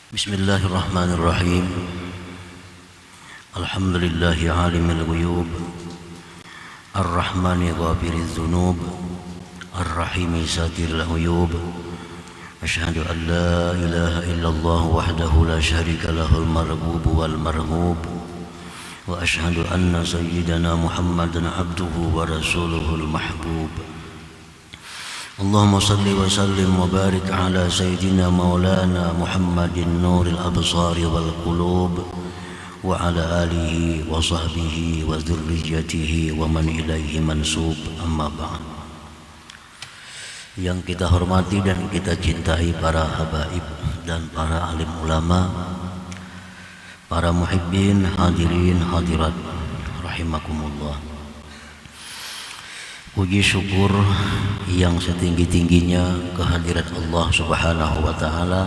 Bismillahirrahmanirrahim. Alhamdulillahi alimil ghuyub, Ar-Rahmani ghafiriz dzunub, Ar-Rahimi satiril uyub. Asyhadu an la ilaha illallah wahdahu la syarika lahul marghub wal marhub. Wa asyhadu anna sayyidana Muhammadan abduhu wa rasuluhul mahbub. Allahumma salli wa sallim wa barik ala sayyidina maulana Muhammadin nuril absari wal qulub wa ala alihi wa sahbihi wa dzurriyyatihi wa man ilaihi mansub, amma ba'd. Yang kita hormati dan kita cintai para habaib dan para alim ulama, para muhibbin, hadirin hadirat rahimakumullah. Puji syukur yang setinggi-tingginya kehadirat Allah Subhanahu wa taala,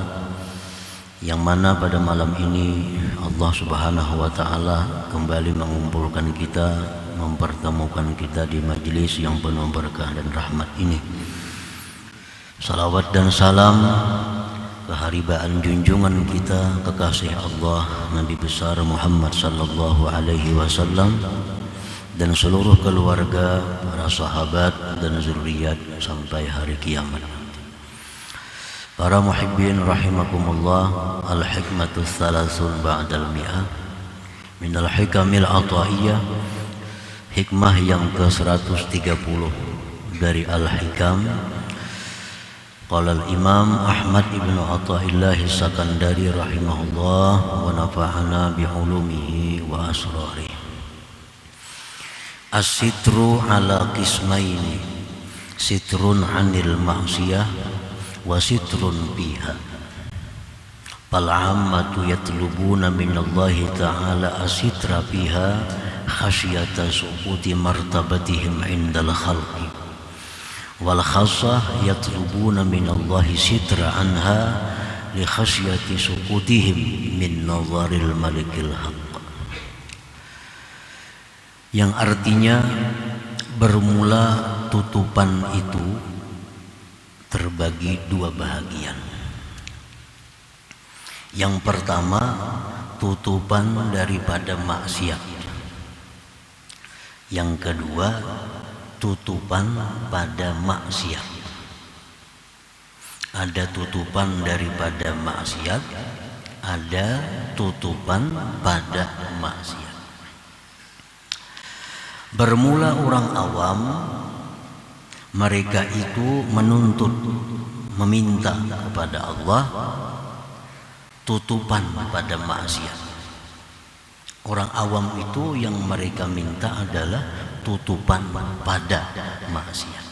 yang mana pada malam ini Allah Subhanahu wa taala kembali mengumpulkan kita, mempertemukan kita di majelis yang penuh berkah dan rahmat ini. Salawat dan salam keharibaan junjungan kita, kekasih Allah Nabi besar Muhammad sallallahu alaihi wasallam dan seluruh keluarga, para sahabat dan zuriat sampai hari kiamat. Para muhibbin rahimakumullah, al-hikmatu thalatsun ba'dal mi'ah minal hikamil ataiyah, hikmah yang ke-130 dari al-hikam. Qala al-imam Ahmad ibn Athaillah Sakandari rahimahullah wa nafa'ana bi'ulumihi wa asrarihi. As-sitru ala qismaini, sitrun anil ma'siyah wa sitrun biha. Fal 'ammatu yatlubuna minallahi ta'ala as-sitra biha khasyata suquti martabatihim 'indal khalqi, wal khassah yatlubuna minallahi sitra anha li khasyati suqutihim min nazaril malikil haqq. Yang artinya bermula tutupan itu terbagi dua bahagian. Yang pertama, tutupan daripada maksiat. Yang kedua, tutupan pada maksiat. Ada tutupan daripada maksiat, ada tutupan pada maksiat. Bermula orang awam, mereka itu menuntut, meminta kepada Allah tutupan pada maksiat. Orang awam itu yang mereka minta adalah tutupan pada maksiat,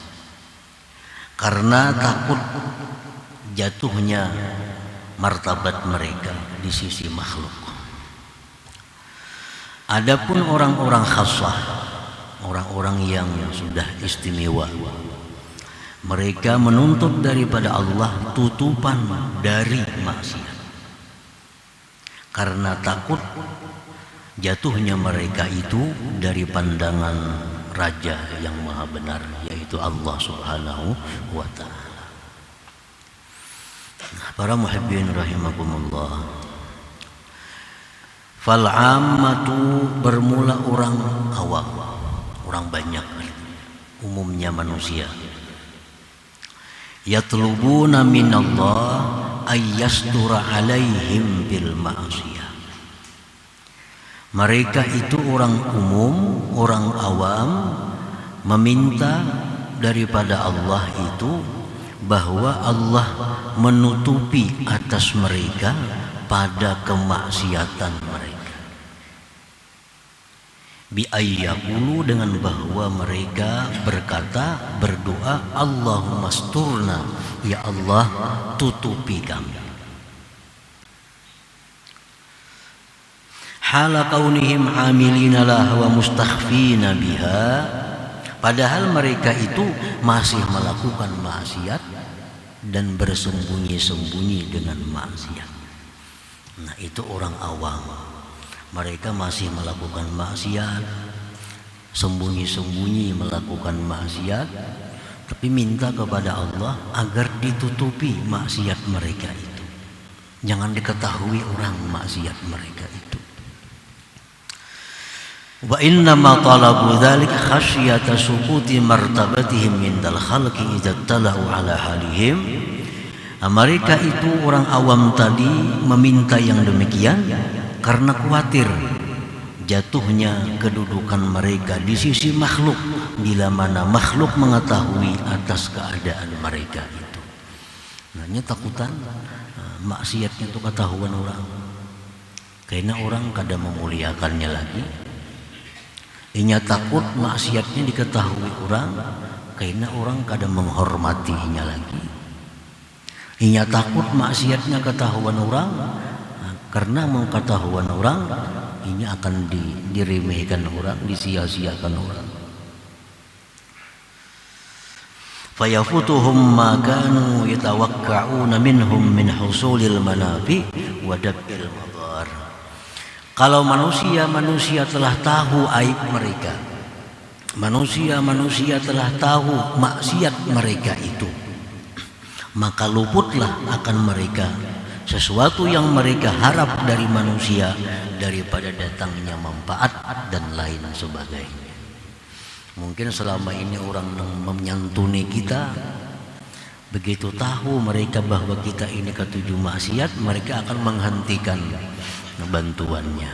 karena takut jatuhnya martabat mereka di sisi makhluk. Adapun orang-orang khassah, orang-orang yang sudah istimewa, mereka menuntut daripada Allah tutupan dari maksiat, karena takut jatuhnya mereka itu dari pandangan Raja yang Maha Benar, yaitu Allah Subhanahu wa ta'ala. Para muhibbin rahimakumullah, fal 'ammatu bermula orang awam, orang banyak, umumnya manusia, yatlubuna minallah ayyastura alaihim bil ma'siyah. Mereka itu orang umum, orang awam, meminta daripada Allah itu bahwa Allah menutupi atas mereka pada kemaksiatan mereka. Biayyaqulu, dengan bahwa mereka berkata, berdoa, Allahumma asturna, ya Allah tutupi kami. Hala kaunihim amilina laha wa mustakhfina biha, padahal mereka itu masih melakukan maksiat dan bersembunyi-sembunyi dengan maksiat. Nah, itu orang awam. Mereka masih melakukan maksiat, sembunyi-sembunyi melakukan maksiat, tapi minta kepada Allah agar ditutupi maksiat mereka itu. Jangan diketahui orang maksiat mereka itu. Wa inna ma talabu dzalika khasyata suquti martabatihim mindal khalqi idza talahu ala halihim. Mereka itu orang awam tadi meminta yang demikian karena khawatir jatuhnya kedudukan mereka di sisi makhluk bila mana makhluk mengetahui atas keadaan mereka itu. Nanya takutan maksiatnya itu ketahuan orang, karena orang kada memuliakannya lagi. Inya takut maksiatnya diketahui orang, karena orang kada menghormatinya lagi. Inya takut maksiatnya ketahuan orang, karena mengketahuan orang ini akan diremehkan orang, disia-siakan orang. Fayafutuhum ma kanu yatawakka'una minhum min husulil manafi wa daf'il madar. Kalau manusia telah tahu aib mereka, manusia telah tahu maksiat mereka itu, maka luputlah akan mereka sesuatu yang mereka harap dari manusia daripada datangnya manfaat dan lain sebagainya. Mungkin selama ini orang menyantuni kita, begitu tahu mereka bahwa kita ini ketujuh maksiat, mereka akan menghentikan bantuannya.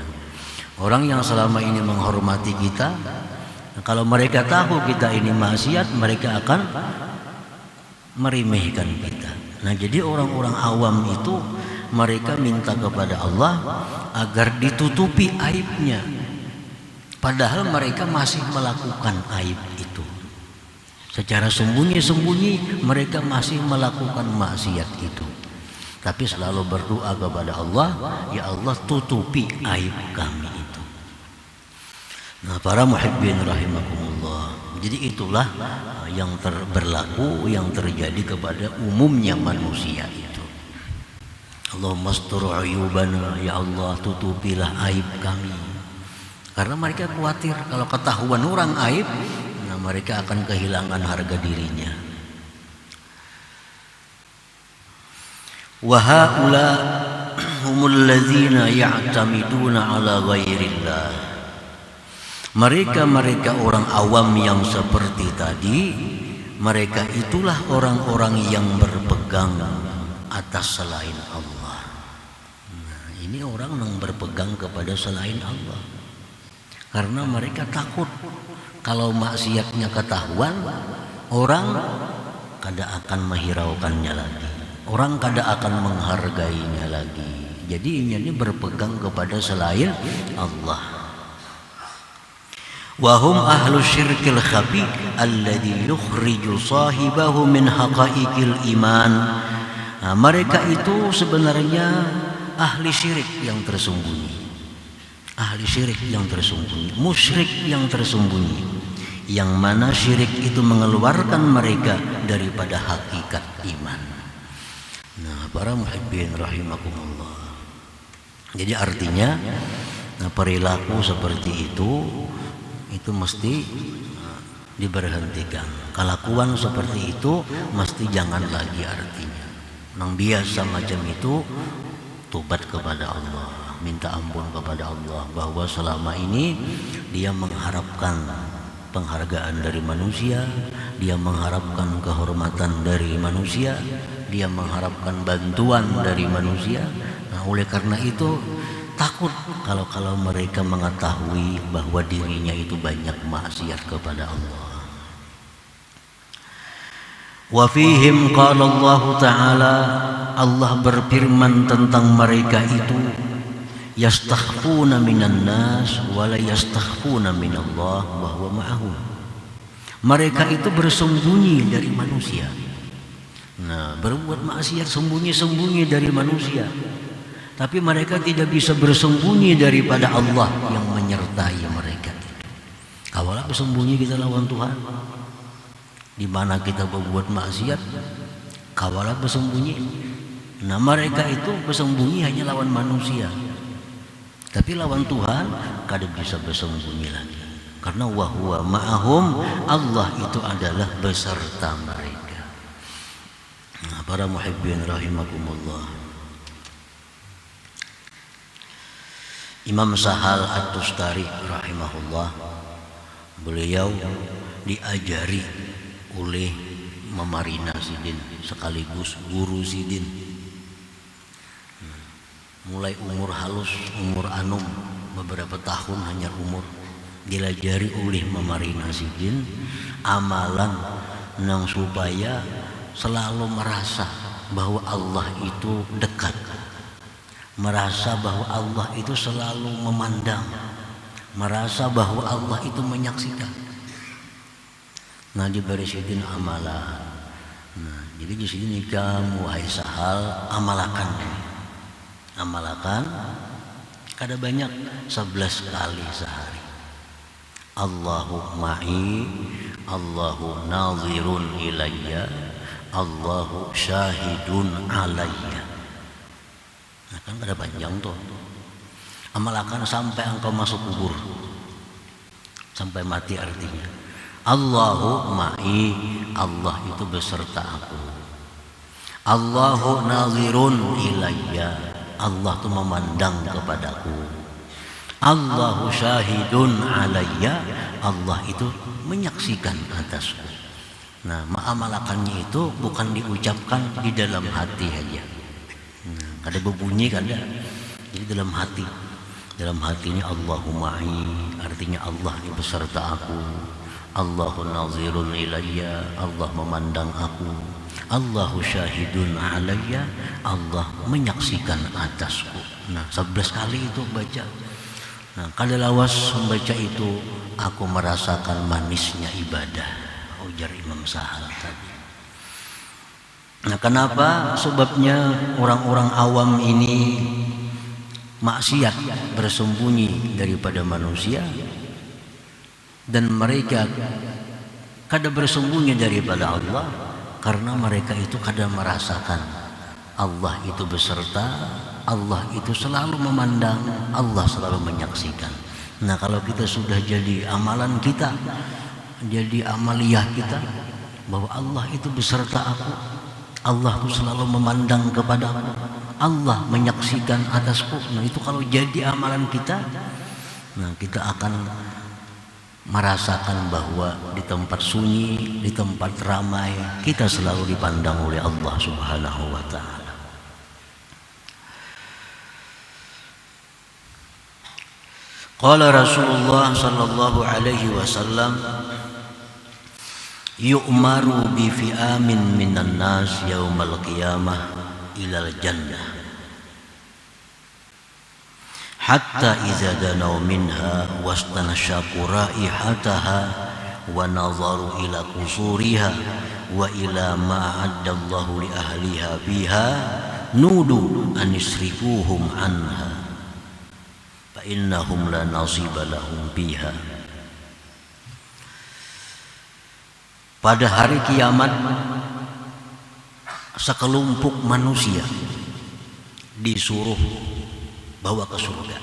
Orang yang selama ini menghormati kita, kalau mereka tahu kita ini maksiat, mereka akan meremehkan kita. Nah, jadi orang-orang awam itu mereka minta kepada Allah agar ditutupi aibnya, padahal mereka masih melakukan aib itu. Secara sembunyi-sembunyi mereka masih melakukan maksiat itu, tapi selalu berdoa kepada Allah, ya Allah tutupi aib kami itu. Nah, para muhibbin rahimakumullah, jadi itulah yang berlaku, yang terjadi kepada umumnya manusia itu. Allahumma astur uyubana, ya Allah tutupilah aib kami. Karena mereka khawatir kalau ketahuan orang aib, nah mereka akan kehilangan harga dirinya. Wa haula humul ladzina ya'tamiduna ala ghairillah. Mereka orang awam yang seperti tadi, mereka itulah orang-orang yang berpegang atas selain Allah. Nah, ini orang yang berpegang kepada selain Allah karena mereka takut kalau maksiatnya ketahuan, orang kada akan menghiraukannya lagi, orang kada akan menghargainya lagi. Jadi ini berpegang kepada selain Allah. Wahum ahlu syirkil khafi alladhi yukhriju sahibahu min haqaiqil iman. Nah, mereka itu sebenarnya ahli syirik yang tersembunyi, ahli syirik yang tersembunyi, musyrik yang tersembunyi, yang mana syirik itu mengeluarkan mereka daripada hakikat iman. Nah, para muhibbin rahimakumullah, jadi artinya perilaku seperti itu mesti diberhentikan. Kelakuan seperti itu mesti jangan lagi artinya. Nang biasa macam itu, tobat kepada Allah, minta ampun kepada Allah bahwa selama ini dia mengharapkan penghargaan dari manusia, dia mengharapkan kehormatan dari manusia, dia mengharapkan bantuan dari manusia. Nah, oleh karena itu takut kalau mereka mengetahui bahwa dirinya itu banyak maksiat kepada Allah. Wa fihim qala Allah Ta'ala, Allah berfirman tentang mereka itu, yastakhfuna minan nas wa la yastakhfuna minallah wa huwa ma'ahum. Mereka itu bersembunyi dari manusia. Nah, berbuat maksiat sembunyi-sembunyi dari manusia, tapi mereka tidak bisa bersembunyi daripada Allah yang menyertai mereka. Kawalah bersembunyi kita lawan Tuhan. Di mana kita berbuat maksiat, kawalah bersembunyi. Nah, mereka itu bersembunyi hanya lawan manusia, tapi lawan Tuhan kada bisa bersembunyi lagi. Karena wa huwa ma'ahum, Allah itu adalah beserta mereka. Nah, para muhibbin rahimakumullah, Imam Sahal At-Tustari rahimahullah, beliau diajari oleh Mamarina Sidin sekaligus guru Sidin. Mulai umur halus, umur anum, beberapa tahun hanya umur, diajari oleh Mamarina Sidin amalan nang supaya selalu merasa bahwa Allah itu dekat, merasa bahwa Allah itu selalu memandang, merasa bahwa Allah itu menyaksikan. Nah, diberi Sidin amalan. Nah, jadi di sini kamu wahai Sahal amalkan ini. Amalkan kada banyak 11 kali sehari. Allahu ma'i, Allahu nazirun ilayya, Allahu syahidun alayya. Nah, kan kada panjang tuh. Amalkan sampai engkau masuk kubur, sampai mati artinya. Allahu ma'i, Allah itu beserta aku. Allahu nazirun ilayya, Allah itu memandang kepadaku. Allahu syahidun alayya, Allah itu menyaksikan atasku. Nah, mengamalkannya itu bukan diucapkan di dalam hati aja. Ada berbunyi kada, jadi dalam hati. Dalam hati ini Allahu ma'i, artinya Allah ini beserta aku. Allahu nazirun ilayya, Allah memandang aku. Allahu syahidun alayya, Allah menyaksikan atasku. Nah, 11 kali itu baca. Nah, kalau lawas membaca itu, aku merasakan manisnya ibadah, ujar Imam Sahal tadi. Nah, kenapa? Sebabnya orang-orang awam ini maksiat, bersembunyi daripada manusia, dan mereka kada bersembunyi daripada Allah, karena mereka itu kadang merasakan Allah itu beserta, Allah itu selalu memandang, Allah selalu menyaksikan. Nah, kalau kita sudah jadi amalan kita, jadi amaliyah kita, bahwa Allah itu beserta aku, Allah itu selalu memandang kepada aku, Allah menyaksikan atasku. Nah, itu kalau jadi amalan kita, nah kita akan merasakan bahwa di tempat sunyi, di tempat ramai, kita selalu dipandang oleh Allah Subhanahu wa ta'ala. Qala Rasulullah sallallahu alaihi wasallam, yu'maru bi fi'amin minan nas yaumal qiyamah ilal jannah hatta idza danaw minha wastanashaqu raihataha wa nazaru ila qusuriha wa ila ma addallahu li ahliha fiha nudu an yusrifuhum anha fa innahum la nasiba lahum biha. Pada hari kiamat sekelompok manusia disuruh bawa ke surga.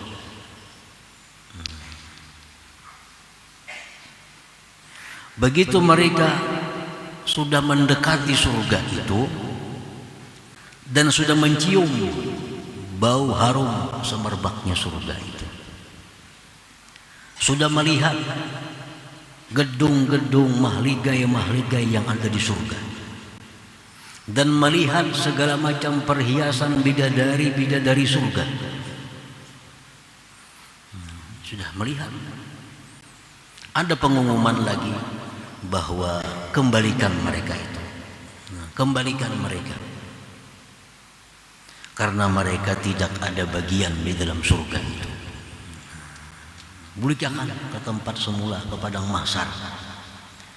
Begitu mereka sudah mendekati surga itu dan sudah mencium bau harum semerbaknya surga itu, sudah melihat gedung-gedung mahligai-mahligai yang ada di surga, dan melihat segala macam perhiasan bidadari-bidadari surga. Sudah melihat. Ada pengumuman lagi bahwa kembalikan mereka itu. Kembalikan mereka. Karena mereka tidak ada bagian di dalam surga itu. Balikan ke tempat semula, ke padang mahsyar.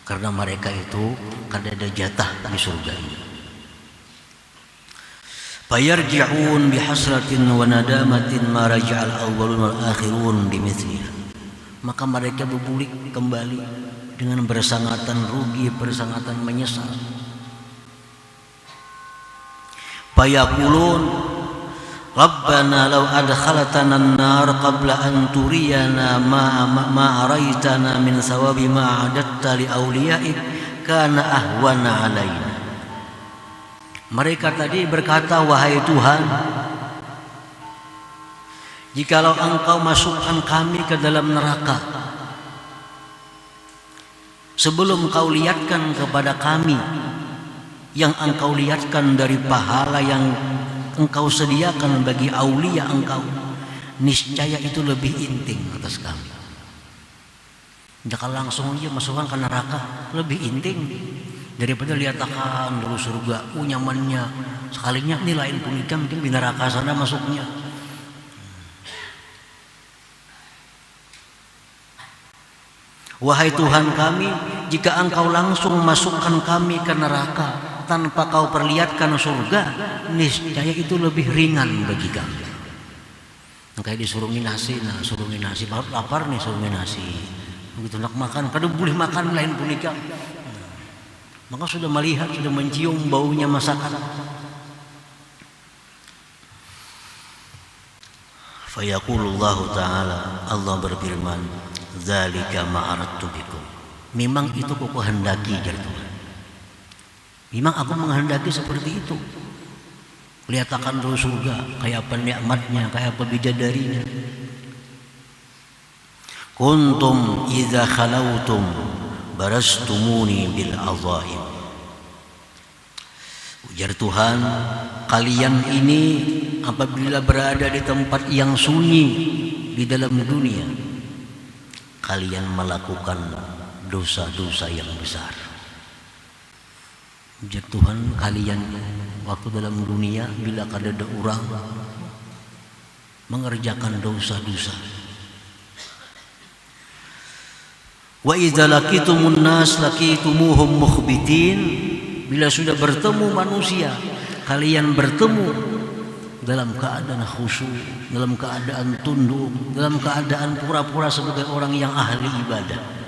Karena mereka itu kada ada jatah di surga ini. Fayarji'un bihasratin wa nadamatin ma raja'al awwalun wal akhirun bimithliha. Maka mereka berbulik kembali dengan bersangatan rugi, bersangatan menyesal. Fayaqulun Rabbana law adkhalatana an-nar qabla an turiyana ma araitana min sawabi ma adatta li awliya'ik kana ahwana alaina. Mereka tadi berkata, wahai Tuhan, jikalau engkau masukkan kami ke dalam neraka sebelum kau lihatkan kepada kami yang engkau lihatkan dari pahala yang engkau sediakan bagi aulia engkau, niscaya itu lebih inting atas kami. Jangan langsung aja masukkan ke neraka, lebih inting daripada lihatkan dulu surga, nyamannya sekalinya ini lain punika mungkin di neraka sana masuknya. Wahai Tuhan kami, jika engkau langsung masukkan kami ke neraka tanpa kau perlihatkan surga, niscaya itu lebih ringan bagi kami. Kayak disuruh nasi, baru lapar nih suruh nasi. Begitu nak makan, kada boleh makan lain punika. Maka sudah melihat, sudah mencium baunya masakan. Fayaqulullahu ta'ala, Allah berfirman, zalika ma'aradtu bikum. Memang itu aku kehendaki, jar Tuhan. Memang aku menghendaki seperti itu. Lihatkan dulu surga, kayak apa nikmatnya, kayak apa bidadarinya. Kuntum idza khalautum barastumuni bil azaim. Ujar Tuhan, kalian ini apabila berada di tempat yang sunyi di dalam dunia, kalian melakukan dosa-dosa yang besar. Ujar Tuhan, kalian waktu dalam dunia bila ada orang mengerjakan dosa-dosa, wa idza laqitumun nas laqitumuhum mukhbitin, bila sudah bertemu manusia kalian bertemu dalam keadaan khusyuk, dalam keadaan tunduk, dalam keadaan pura-pura sebagai orang yang ahli ibadah.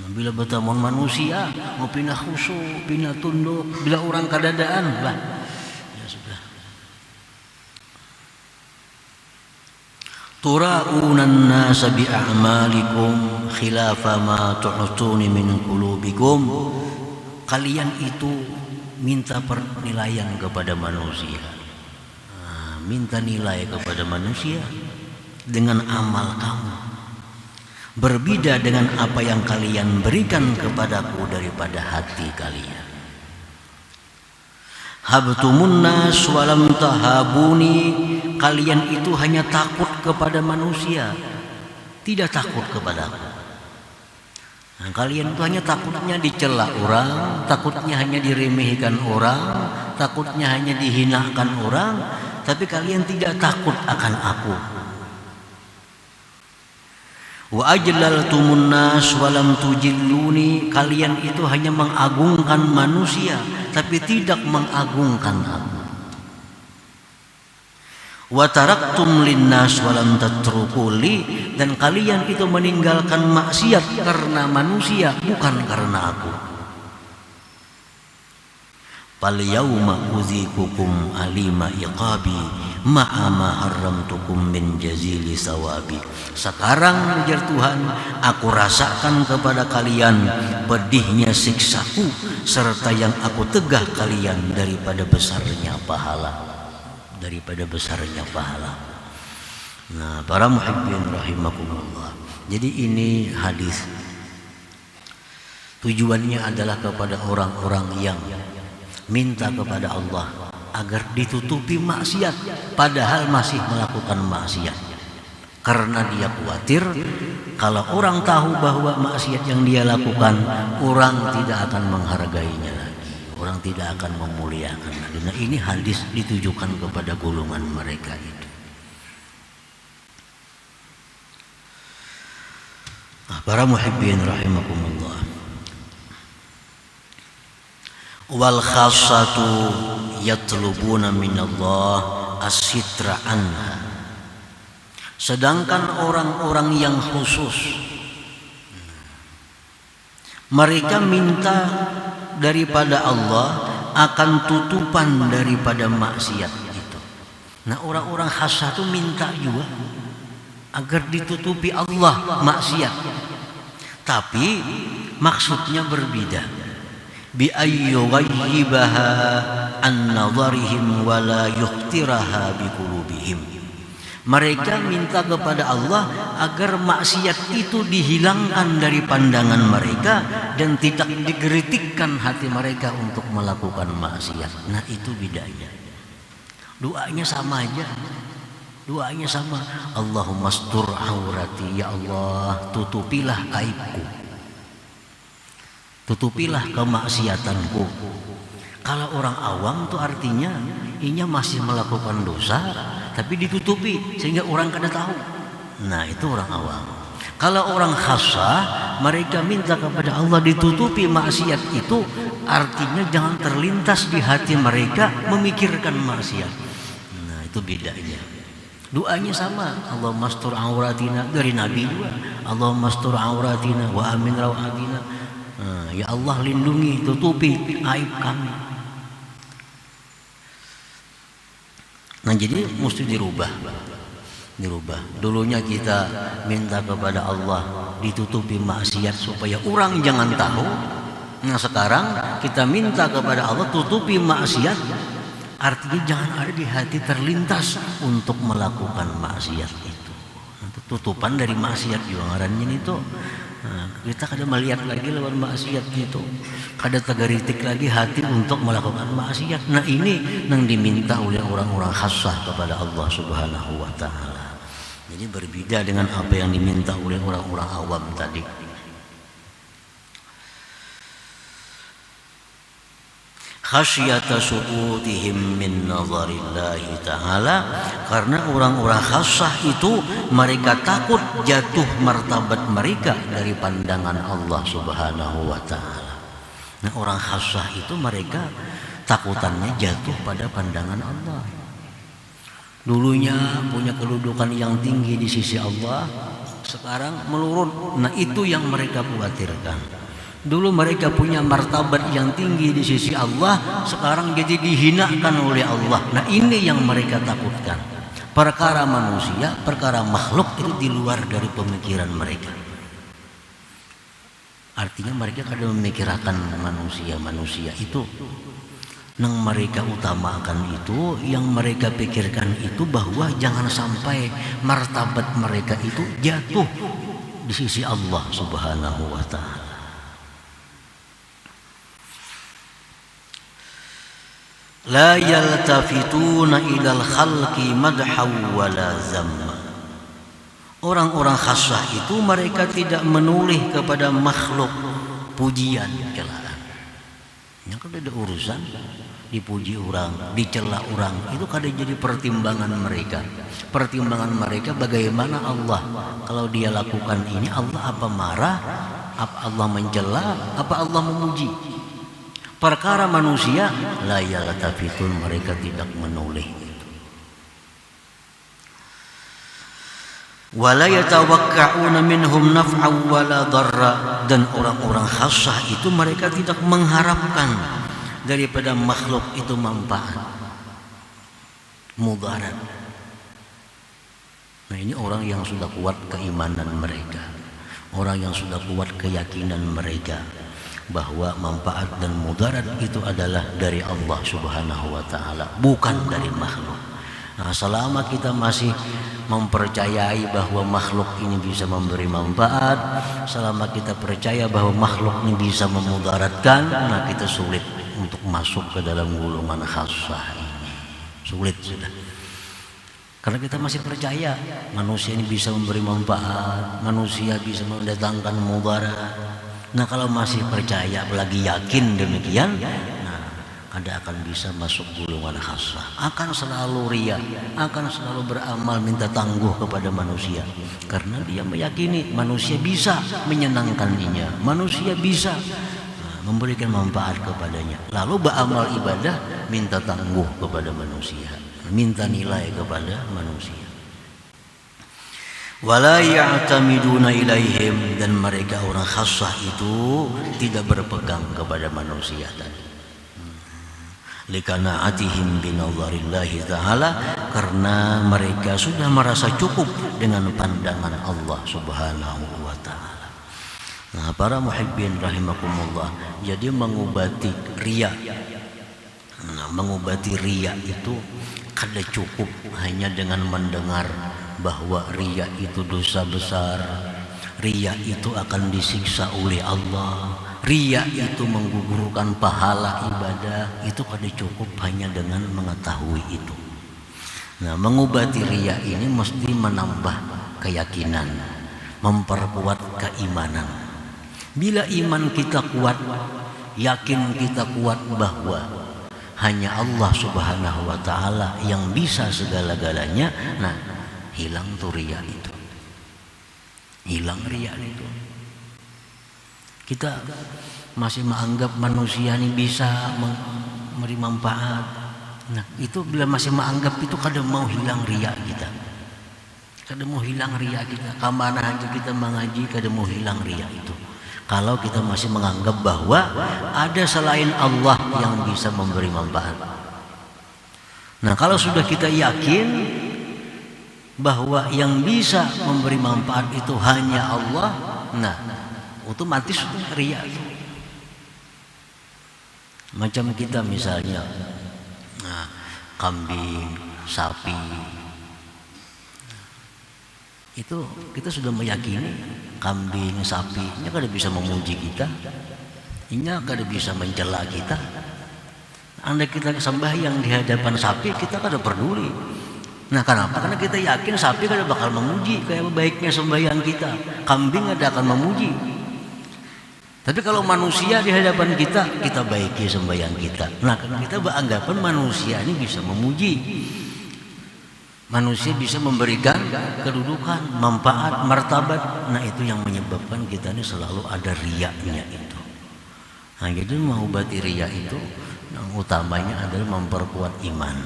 Bila bertemu manusia mau pindah khusyuk, pindah tunduk, bila orang kadadaan lah ya sudah. Tura'unan nasa bi'a'malikum khilafa ma tu'tuni min qulubikum. Kalian itu minta penilaian kepada manusia, minta nilai kepada manusia dengan amal kamu, berbeda dengan apa yang kalian berikan kepadaku daripada hati kalian. Habtumun nas walam tahabuni, kalian itu hanya takut kepada manusia, tidak takut kepadaku. Nah, kalian itu hanya takutnya dicela orang, takutnya hanya diremehkan orang, takutnya hanya dihinakan orang, tapi kalian tidak takut akan aku. Wa ajlaltumun nas walam tujilluni, kalian itu hanya mengagungkan manusia tapi tidak mengagungkan aku. Wa taraktum linnas walam tatrukuli, dan kalian itu meninggalkan maksiat karena manusia bukan karena aku. Fal yauma udzikukum alima iqabi ma'a ma haramtukum min jazili sawabi. Sekarang ujar Tuhan, aku rasakan kepada kalian pedihnya siksaku serta yang aku tegah kalian daripada besarnya pahala. Nah, para muhibbin rahimakumullah. Jadi ini hadis tujuannya adalah kepada orang-orang yang minta kepada Allah agar ditutupi maksiat padahal masih melakukan maksiat, karena dia khawatir kalau orang tahu bahwa maksiat yang dia lakukan, orang tidak akan menghargainya lagi, orang tidak akan memuliakan lagi. Nah, ini hadis ditujukan kepada golongan mereka itu. Para muhibbin rahimakumullah. Wal khassatu yatlubuna minallah as-sitra anha. Sedangkan orang-orang yang khusus, mereka minta daripada Allah akan tutupan daripada maksiat itu. Nah, orang-orang khassah itu minta juga agar ditutupi Allah maksiat, tapi maksudnya berbeda. Bi ayyughayyibaha an nadharihim wa la yuqtiraha bi qulubihim. Mereka minta kepada Allah agar maksiat itu dihilangkan dari pandangan mereka dan tidak digeritikkan hati mereka untuk melakukan maksiat. Nah, itu bedanya. Doanya sama aja. Doanya sama. Allahumma astur aurati, ya Allah, tutupilah aibku. Tutupilah kemaksiatanku. Kalau orang awam tuh artinya inya masih melakukan dosa tapi ditutupi sehingga orang kada tahu. Nah, itu orang awam. Kalau orang khassah, mereka minta kepada Allah ditutupi maksiat itu, artinya jangan terlintas di hati mereka memikirkan maksiat. Nah, itu bedanya. Doanya sama. Allahumma astur auratina, dari Nabi juga. Allahumma astur auratina wa amin rawatina. Ya Allah, lindungi, tutupi aib kami. Nah, jadi mesti dirubah. Dulunya kita minta kepada Allah ditutupi maksiat supaya orang jangan tahu. Nah, sekarang kita minta kepada Allah tutupi maksiat, artinya jangan ada di hati terlintas untuk melakukan maksiat itu. Tutupan dari maksiat juga ngarannya itu. Nah, kita kada melihat lagi lawan maksiat itu, kada tegaritik lagi hati untuk melakukan maksiat. Nah, ini yang diminta oleh orang-orang khassah kepada Allah Subhanahu wa Ta'ala. Jadi berbeda dengan apa yang diminta oleh orang-orang awam tadi. Khasyata su'udihim min nazarillahi ta'ala, karena orang-orang khassah itu mereka takut jatuh martabat mereka dari pandangan Allah Subhanahu wa Ta'ala. Nah, orang khassah itu mereka takutannya jatuh pada pandangan Allah. Dulunya punya kedudukan yang tinggi di sisi Allah, sekarang menurun. Nah, itu yang mereka khawatirkan. Dulu mereka punya martabat yang tinggi di sisi Allah, sekarang jadi dihinakan oleh Allah. Nah, ini yang mereka takutkan. Perkara manusia, perkara makhluk itu di luar dari pemikiran mereka. Artinya mereka kadang memikirkan manusia itu. Yang mereka utamakan itu, yang mereka pikirkan itu bahwa jangan sampai martabat mereka itu jatuh di sisi Allah Subhanahu wa Ta'ala. La yaltafituna ilal khalqi madhaw wala zamma. Orang-orang khassah itu mereka tidak menoleh kepada makhluk pujian celaan. Yang kada ada urusan dipuji orang, dicela orang, itu kada jadi pertimbangan mereka. Pertimbangan mereka bagaimana Allah, kalau dia lakukan ini Allah apa marah, apa Allah mencela, apa Allah memuji. Perkara manusia la yaltafitun, mereka tidak menoleh itu. Wala yatawakka'una minhum naf'an wala darra, dan orang-orang khassah itu mereka tidak mengharapkan daripada makhluk itu manfaat mudarat. Nah, ini orang yang sudah kuat keimanan mereka, orang yang sudah kuat keyakinan mereka bahwa manfaat dan mudarat itu adalah dari Allah Subhanahu wa Ta'ala, bukan dari makhluk. Nah, selama kita masih mempercayai bahwa makhluk ini bisa memberi manfaat, selama kita percaya bahwa makhluk ini bisa memudaratkan, nah kita sulit untuk masuk ke dalam golongan khassah ini. Sulit sudah. Karena kita masih percaya manusia ini bisa memberi manfaat, manusia bisa mendatangkan mudarat. Nah, kalau masih percaya apalagi yakin demikian, nah Anda akan bisa masuk golongan khassah. Akan selalu riya, akan selalu beramal minta tangguh kepada manusia, karena dia meyakini manusia bisa menyenangkannya, manusia bisa memberikan manfaat kepadanya. Lalu beramal ibadah minta tangguh kepada manusia, minta nilai kepada manusia. Wala ya'tamiduna ilaihim, dan mereka orang khassah itu tidak berpegang kepada manusia tadi. Likana'atihim binadharillahi ta'ala, karena mereka sudah merasa cukup dengan pandangan Allah Subhanahu wa Ta'ala. Nah, para muhibbin rahimakumullah, jadi mengobati riya. Nah, mengobati riya itu kada cukup hanya dengan mendengar bahwa riya itu dosa besar, riya itu akan disiksa oleh Allah, riya itu menggugurkan pahala ibadah. Itu kada cukup hanya dengan mengetahui itu. Nah, mengobati riya ini mesti menambah keyakinan, memperkuat keimanan. Bila iman kita kuat, yakin kita kuat bahwa hanya Allah Subhanahu wa Ta'ala yang bisa segala-galanya, nah hilang tuh riya itu, hilang riya itu. Kita masih menganggap manusia ini bisa memberi manfaat. Nah itu bila masih menganggap itu, kada mau hilang riya kita, kada mau hilang riya kita. Kemana aja kita mengaji, kada mau hilang riya itu. Kalau kita masih menganggap bahwa ada selain Allah yang bisa memberi manfaat. Nah kalau sudah kita yakin bahwa yang bisa memberi manfaat itu hanya Allah, nah otomatis itu riya. Macam kita misalnya kambing, sapi, itu kita sudah meyakini kambing, sapi ini kada bisa memuji kita, ini kada bisa mencela kita. Andai kita sembahyang di hadapan sapi, kita kada peduli. Nah kenapa? Karena kita yakin sapi kada bakal memuji kayak baiknya sembahyang kita, kambing kada akan memuji. Tapi kalau manusia di hadapan kita, kita baiki sembahyang kita. Nah kita beranggapan manusia ini bisa memuji, manusia bisa memberikan kedudukan, manfaat, martabat. Nah itu yang menyebabkan kita ini selalu ada riyanya itu. Nah jadi mengobati riya itu yang utamanya adalah memperkuat iman,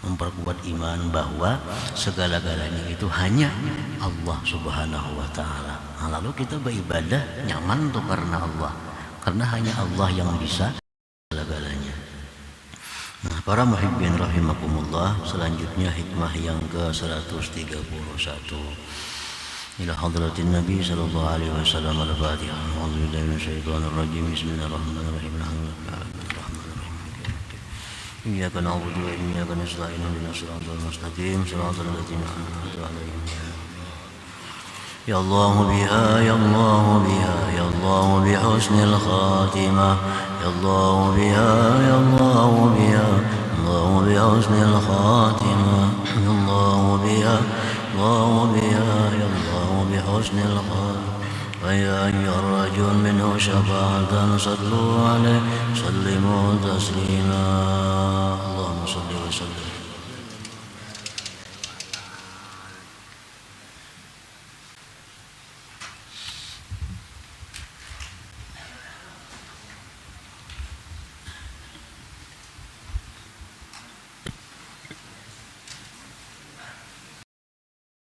memperkuat iman bahwa segala-galanya itu hanya Allah Subhanahu wa Ta'ala. Nah, lalu kita beribadah nyaman tuh karena Allah, karena hanya Allah yang bisa segala-galanya. Nah, para muhibbin rahimakumullah, selanjutnya hikmah yang ke-131. Ila hadratin Nabi sallallahu alaihi wasallam al-Fatihah. A'udzubillahi minasyaitonir rajim. Bismillahirrahmanirrahim. Iyyaka na'budu wa iyyaka nasta'in. Ihdinas siratal mustaqim. Siratal ladzina an'amta 'alaihim. Ya Allah biha, ya Allah biha, ya Allah bi husnil khatimah. Ya Allah biha, ya Allah biha, Allah bi husnil khatimah. Ya Allah biha, Allah biha, ya Allah bi husnil khatimah. ويا أيها الرجل منه شفاعة صلوا عليه سلموا تسليما